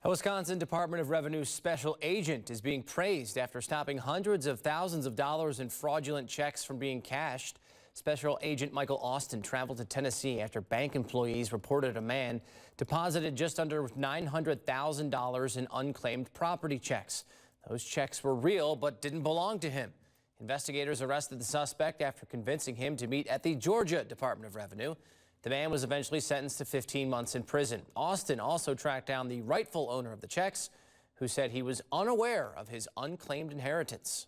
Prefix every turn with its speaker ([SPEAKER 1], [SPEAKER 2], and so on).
[SPEAKER 1] A Wisconsin Department of Revenue special agent is being praised after stopping hundreds of thousands of dollars in fraudulent checks from being cashed. Special Agent Michael Austin traveled to Tennessee after bank employees reported a man deposited just under $900,000 in unclaimed property checks. Those checks were real but didn't belong to him. Investigators arrested the suspect after convincing him to meet at the Georgia Department of Revenue. The man was eventually sentenced to 15 months in prison. Austin also tracked down the rightful owner of the checks, who said he was unaware of his unclaimed inheritance.